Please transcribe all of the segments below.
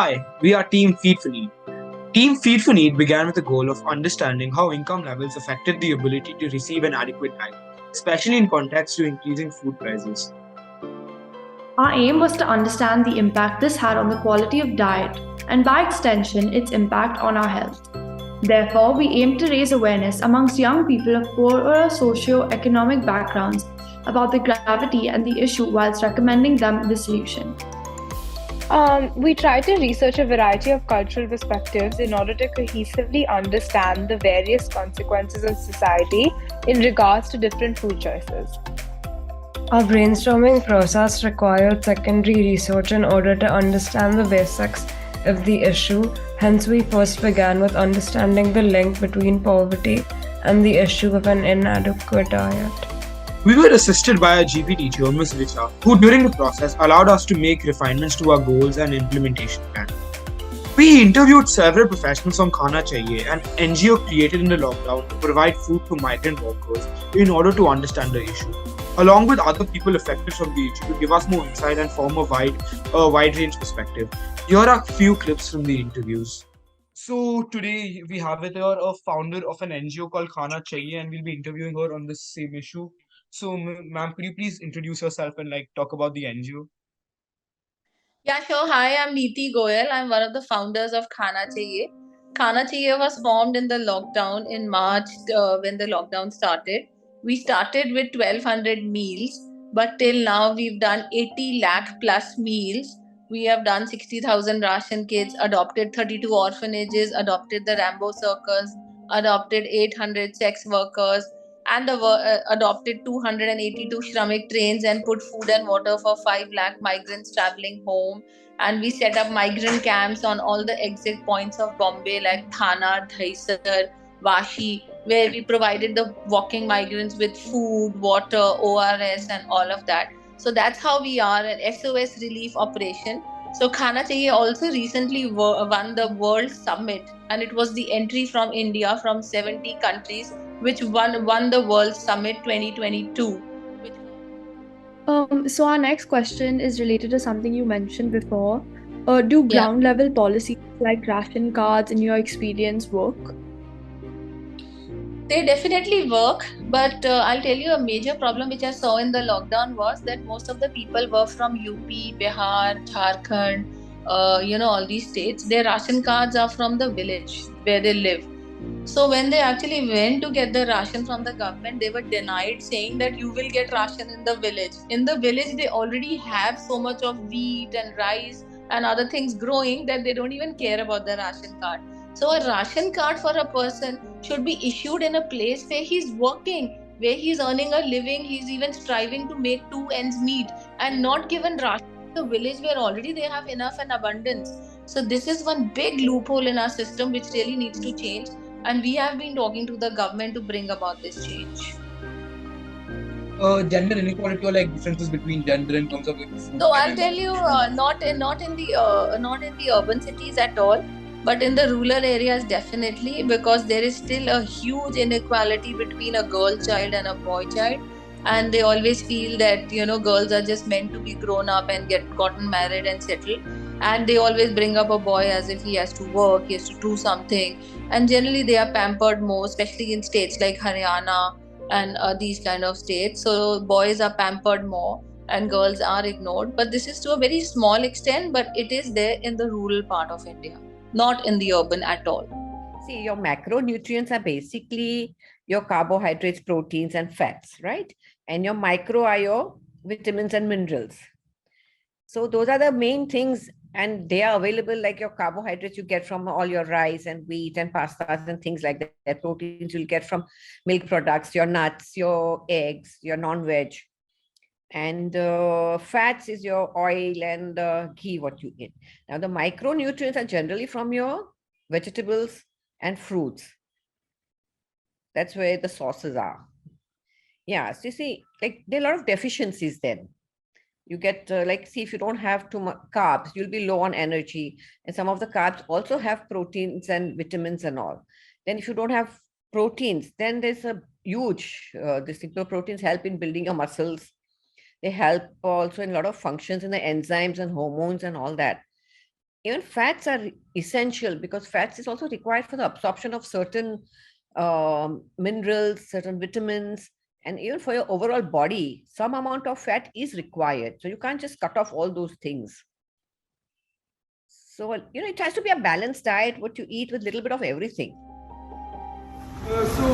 Hi, we are Team Feed for Need. Team Feed for Need began with the goal of understanding how income levels affected the ability to receive an adequate diet, especially in context to increasing food prices. Our aim was to understand the impact this had on the quality of diet and, by extension, its impact on our health. Therefore, we aim to raise awareness amongst young people of poorer socio-economic backgrounds about the gravity and the issue whilst recommending them the solution. We try to research a variety of cultural perspectives in order to cohesively understand the various consequences in society in regards to different food choices. Our brainstorming process required secondary research in order to understand the basics of the issue. Hence, we first began with understanding the link between poverty and the issue of an inadequate diet. We were assisted by our GP teacher, Ms. Richa, who during the process allowed us to make refinements to our goals and implementation plan. We interviewed several professionals on Khana Chahiye, an NGO created in the lockdown to provide food to migrant workers in order to understand the issue, along with other people affected from the issue to give us more insight and form a wide range perspective. Here are a few clips from the interviews. So today we have with her a founder of an NGO called Khana Chahiye, and we'll be interviewing her on this same issue. So, ma'am, could you please introduce yourself and talk about the NGO? Yeah, sure. Hi, I'm Neeti Goyal. I'm one of the founders of Khana Chahiye. Khana Chahiye was formed in the lockdown in March when the lockdown started. We started with 1,200 meals, but till now we've done 80 lakh plus meals. We have done 60,000 ration kits, adopted 32 orphanages, adopted the Rambo Circus, adopted 800 sex workers, and adopted 282 Shramik trains and put food and water for 5 lakh migrants traveling home. And we set up migrant camps on all the exit points of Bombay like Thana, Dahisar, Vashi, where we provided the walking migrants with food, water, ORS, and all of that. So that's how we are an SOS relief operation. So Khana Chahiye also recently won the World Summit, and it was the entry from India from 70 countries which won the World Summit 2022. So our next question is related to something you mentioned before. Do Yeah. ground level policies like ration cards, in your experience, work? They definitely work, but I'll tell you a major problem which I saw in the lockdown was that most of the people were from UP, Bihar, Jharkhand, all these states. Their ration cards are from the village where they live. So when they actually went to get the ration from the government, they were denied, saying that you will get ration in the village. In the village, they already have so much of wheat and rice and other things growing that they don't even care about the ration card. So a ration card for a person should be issued in a place where he's working, where he's earning a living, he's even striving to make two ends meet, and not given ration in the village where already they have enough and abundance. So this is one big loophole in our system which really needs to change, and we have been talking to the government to bring about this change. Gender inequality or differences between gender in terms of food. So I'll tell you, not in the urban cities at all, but in the rural areas definitely, because there is still a huge inequality between a girl child and a boy child, and they always feel that girls are just meant to be grown up and gotten married and settled, and they always bring up a boy as if he has to work, he has to do something, and generally they are pampered more, especially in states like Haryana and these kind of states. So boys are pampered more and girls are ignored, but this is to a very small extent, but it is there in the rural part of India, not in the urban at all. See, your macronutrients are basically your carbohydrates, proteins, and fats, right? And your micro are your vitamins and minerals. So those are the main things, and they are available like your carbohydrates you get from all your rice and wheat and pastas and things like that. Proteins you'll get from milk products, your nuts, your eggs, your non-veg. And fats is your oil and ghee, what you eat. Now, the micronutrients are generally from your vegetables and fruits. That's where the sources are. Yeah, so you see, there are a lot of deficiencies then. You get, see, if you don't have too much carbs, you'll be low on energy. And some of the carbs also have proteins and vitamins and all. Then if you don't have proteins, then there's a huge, proteins help in building your muscles. They help also in a lot of functions in the enzymes and hormones and all that. even fats are essential because fats is also required for the absorption of certain minerals, certain vitamins, and even for your overall body, some amount of fat is required. So you can't just cut off all those things. So, it has to be a balanced diet, what you eat with a little bit of everything. So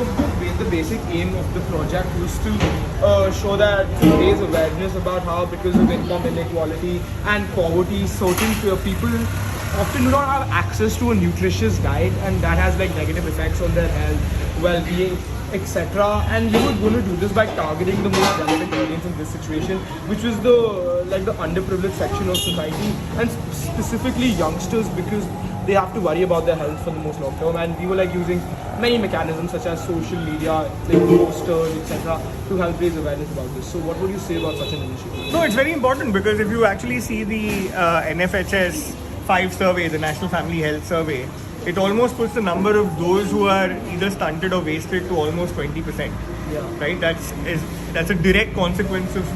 the basic aim of the project was to show that to raise awareness about how, because of income inequality and poverty, certain people often do not have access to a nutritious diet, and that has like negative effects on their health, well-being, etc. And we were going to do this by targeting the most relevant audience in this situation, which was the underprivileged section of society, and specifically youngsters, because they have to worry about their health for the most long term. And we were like using many mechanisms such as social media, like posters, etc., to help raise awareness about this. So what would you say about such an initiative? No, it's very important because if you actually see the NFHS 5 survey, the National Family Health Survey, it almost puts the number of those who are either stunted or wasted to almost 20%. Yeah. Right? That's a direct consequence of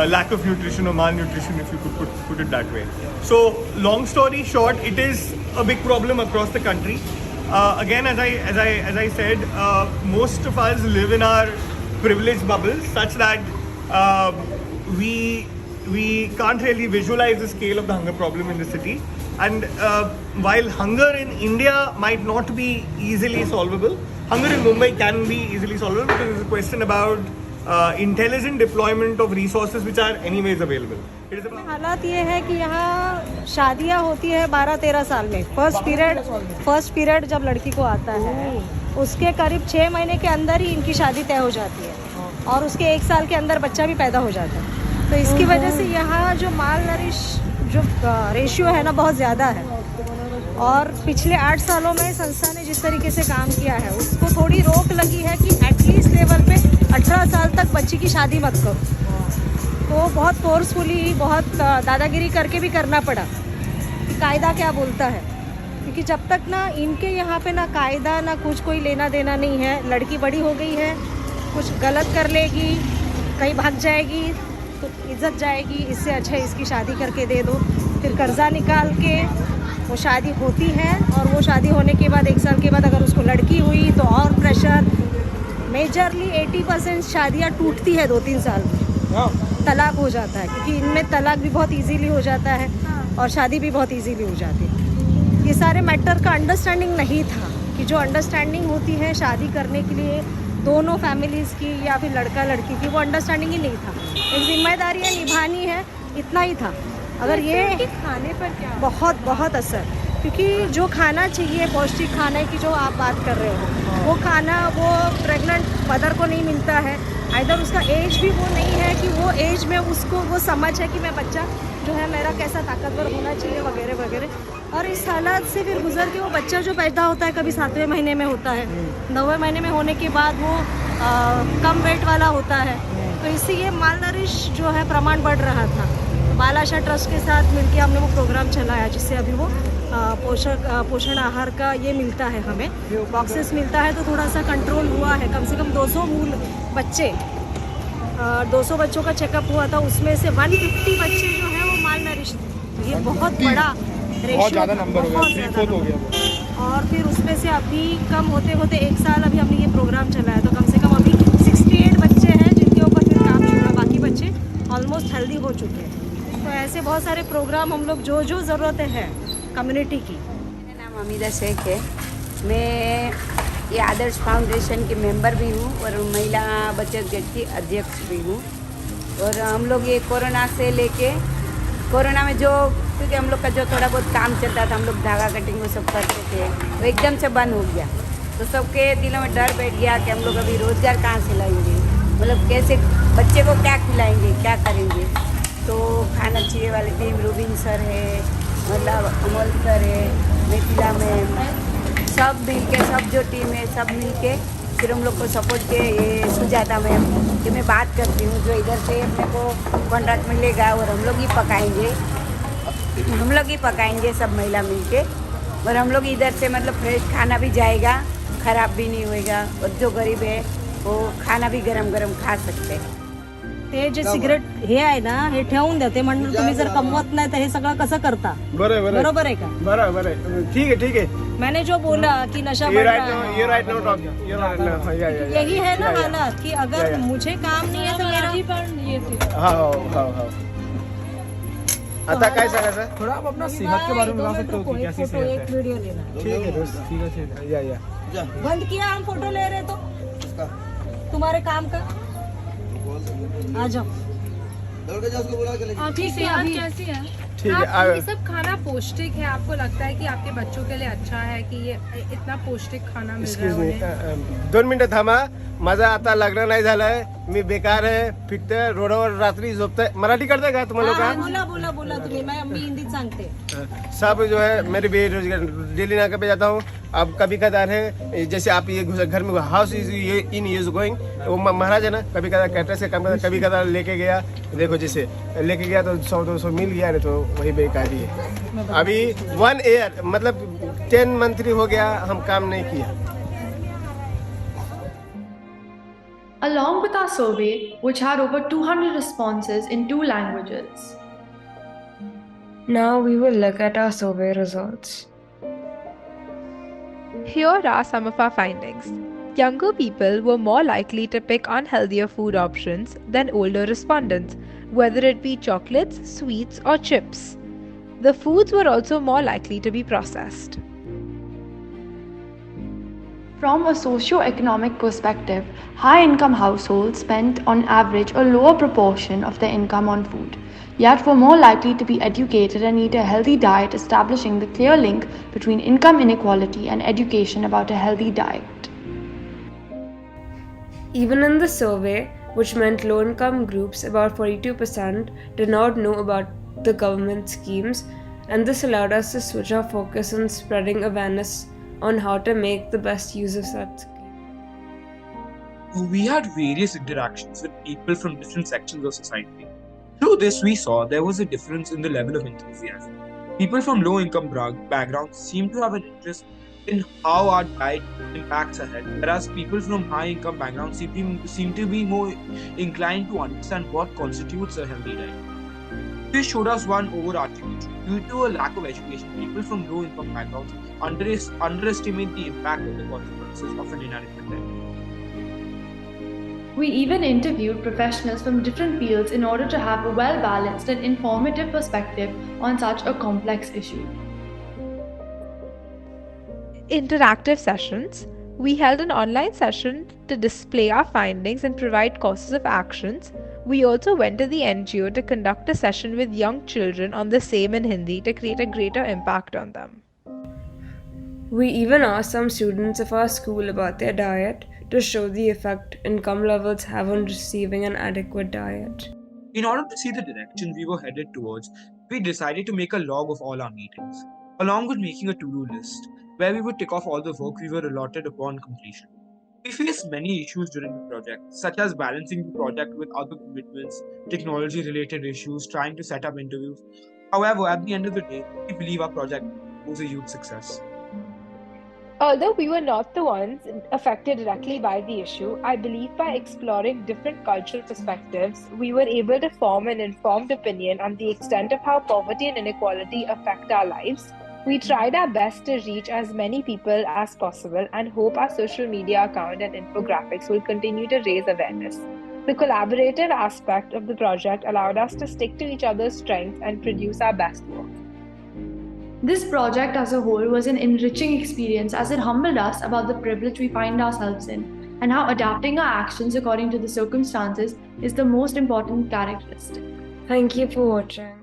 lack of nutrition or malnutrition, if you could put it that way. So, long story short, it is a big problem across the country. Again, as I said, most of us live in our privileged bubbles, such that we can't really visualize the scale of the hunger problem in the city. And while hunger in India might not be easily solvable, hunger in Mumbai can be easily solvable because it's a question about intelligent deployment of resources which are anyways available. It is about हालात ये है कि यहाँ शादियाँ होती है 12-13 साल में। फर्स्ट पीरियड जब लड़की को आता है उसके करीब 6 महीने के अंदर ही इनकी शादी तय हो जाती है और उसके 1 साल के अंदर बच्चा भी पैदा हो जाता है। तो इसकी वजह से यहाँ जो माल नरिश जो रेशियो है ना बहुत ज़्यादा है। और पिछले 8 सालों में संस्था ने जिस तरीके से काम किया है उसको थोड़ी रोक लगी है कि एटलीस्ट लेवल पे 18 साल तक बच्ची की शादी मत करो। तो बहुत फोर्सफुली, बहुत दादागिरी करके भी करना पड़ा कि कायदा क्या बोलता है, क्योंकि जब तक ना इनके यहाँ पे ना कायदा ना कुछ कोई लेना देना नहीं है। लड़की बड़ी हो गई है, कुछ गलत कर लेगी, कहीं भाग जाएगी तो इज्जत जाएगी, इससे अच्छा इसकी शादी करके दे दो। फिर कर्जा निकाल के वो शादी होती है और वो शादी होने के बाद 1 साल के बाद अगर उसको लड़की हुई तो और प्रेशर। मेजरली 80% शादियाँ टूटती है 2-3 साल में, तलाक हो जाता है, क्योंकि इनमें तलाक भी बहुत इजीली हो जाता है और शादी भी बहुत इजीली हो जाती है। ये सारे मैटर का अंडरस्टैंडिंग नहीं था कि जो अंडरस्टैंडिंग होती है शादी करने के लिए दोनों फैमिलीज़ की या फिर लड़का लड़की की, वो अंडरस्टैंडिंग ही नहीं था। एक जिम्मेदारियाँ निभानी है, इतना ही था। अगर ये खाने पर क्या बहुत असर, क्योंकि जो खाना चाहिए पौष्टिक खाने की जो आप बात कर रहे हो वो खाना वो प्रेग्नेंट मदर को नहीं मिलता है। आइदर उसका एज भी वो नहीं है कि वो एज में उसको वो समझ है कि मैं बच्चा जो है मेरा कैसा ताकतवर होना चाहिए वगैरह वगैरह। और इस हालात से फिर गुजर के वो बच्चा जो पैदा होता है कभी 7वें महीने में होता है, 9वें महीने में होने के बाद वो कम वेट वाला होता है। तो इससे ये मालनरिश जो है प्रमाण बढ़ रहा था। तो बाल आशा ट्रस्ट के साथ मिलकर हमने वो प्रोग्राम चलाया जिससे अभी वो पोषण आहार का ये मिलता है, हमें बॉक्सेस मिलता है। तो थोड़ा सा कंट्रोल हुआ है। कम से कम 200 मूल बच्चे 200 बच्चों का चेकअप हुआ था, उसमें से 150 बच्चे जो है वो माल नरिश थे। ये बहुत बड़ा रेशियो, बहुत ज़्यादा नंबर हो गया। और फिर उसमें से अभी कम होते होते 1 साल अभी हमने ये प्रोग्राम चलाया तो कम से कम अभी 68 बच्चे हैं जिनके ऊपर फिर काम शुरू है। बाकी बच्चे ऑलमोस्ट हेल्दी हो चुके हैं। तो ऐसे बहुत सारे प्रोग्राम हम लोग जो ज़रूरतें हैं कम्युनिटी की। मेरा नाम अमीदा शेख है। मैं ये आदर्श फाउंडेशन की मेंबर भी हूँ और महिला बचत गट की अध्यक्ष भी हूँ। और हम लोग ये कोरोना से लेके कोरोना में जो, क्योंकि हम लोग का जो थोड़ा बहुत काम चलता था, हम लोग धागा कटिंग वो सब करते थे, तो एकदम से बंद हो गया। तो सबके दिलों में डर बैठ गया कि हम लोग अभी रोज़गार कहाँ से लाएंगे, मतलब कैसे बच्चे को क्या खिलाएंगे, क्या करेंगे। तो खाना चाहिए वाले टीम रूबिन सर है, मतलब अमोल सर है, मिथिला मैम, सब मिल के, सब जो टीम है सब मिल के फिर हम लोग को सपोर्ट किए। ये सुजाता मैम कि मैं बात करती हूँ, जो इधर से अपने को कॉन्ट्रैक्ट मिलेगा और हम लोग ही पकाएंगे सब महिला मिल के। और हम लोग इधर से मतलब फ्रेश खाना भी जाएगा, ख़राब भी नहीं होएगा और जो गरीब है वो खाना भी गरम गरम खा सकते हैं। ते जे सिगरेट हे आहे ना हे ठेवून द्या. ते म्हणलं तुम्ही जर कमवत नाही तर हे सगळं कसं करता? बरोबर आहे का? बरोबर है ठीक है मैंने जो बोला कि नशा बढ़ रहा है, यही है ना हालत कि अगर मुझे काम नहीं है तो मेरा हाँ आता काय सांगायचं थोड़ा आप अपना सेहत के बारे में बता सकते हो कि कैसी सेहत है? एक वीडियो लेना. ठीक है दोस्त ठीक है या बंद किया हम फोटो ले रहे तो तुम्हारे काम का आ जाओ. आपकी सेहत कैसी है? ठीक है ये सब खाना पौष्टिक है? आपको लगता है कि आपके बच्चों के लिए अच्छा है कि ये इतना पौष्टिक खाना मिल रहा है उन्हें? 2 मिनिटं थांबा. माझं आता लग्न नाही झालंय. मी बेकार आहे फिरते रोडवर रात्री झोपते. मराठी करते का तुम्हाला का? बोला तुम्ही. मैं हिंदी सांगते. सब जो है मेरे बेरोजगार डेली नाका पे जाता हूँ. अब कभी कदार है जैसे आप ये घर में house is in use going वो महाराज है ना कभी कदार कैटरस से काम करता कभी कदार लेके गया. देखो जैसे लेके गया तो 100-200 मिल गया नहीं तो वही बेकारी है. अभी 1 ईयर मतलब 10 मंथ हो गया हम काम नहीं किया. Along with our survey, which had over 200 responses in 2 languages. Now we will look at our survey results. Here are some of our findings. Younger people were more likely to pick unhealthier food options than older respondents, whether it be chocolates, sweets, or chips. The foods were also more likely to be processed. From a socio-economic perspective, high-income households spent on average a lower proportion of their income on food, yet were more likely to be educated and eat a healthy diet, establishing the clear link between income inequality and education about a healthy diet. Even in the survey, which meant low-income groups, about 42% did not know about the government schemes, and this allowed us to switch our focus on spreading awareness on how to make the best use of such schemes. We had various interactions with people from different sections of society. Through this, we saw there was a difference in the level of enthusiasm. People from low-income backgrounds seem to have an interest in how our diet impacts our health, whereas people from high-income backgrounds seem to be more inclined to understand what constitutes a healthy diet. This showed us one overarching issue. Due to a lack of education, people from low-income backgrounds underestimate the impact of the consequences of an inadequate diet. We even interviewed professionals from different fields in order to have a well-balanced and informative perspective on such a complex issue. Interactive sessions. We held an online session to display our findings and provide courses of actions. We also went to the NGO to conduct a session with young children on the same in Hindi to create a greater impact on them. We even asked some students of our school about their diet to show the effect income levels have on receiving an adequate diet. In order to see the direction we were headed towards, we decided to make a log of all our meetings, along with making a to-do list, where we would tick off all the work we were allotted upon completion. We faced many issues during the project, such as balancing the project with other commitments, technology-related issues, trying to set up interviews. However, at the end of the day, we believe our project was a huge success. Although we were not the ones affected directly by the issue, I believe by exploring different cultural perspectives, we were able to form an informed opinion on the extent of how poverty and inequality affect our lives. We tried our best to reach as many people as possible and hope our social media account and infographics will continue to raise awareness. The collaborative aspect of the project allowed us to stick to each other's strengths and produce our best work. This project as a whole was an enriching experience as it humbled us about the privilege we find ourselves in and how adapting our actions according to the circumstances is the most important characteristic. Thank you for watching.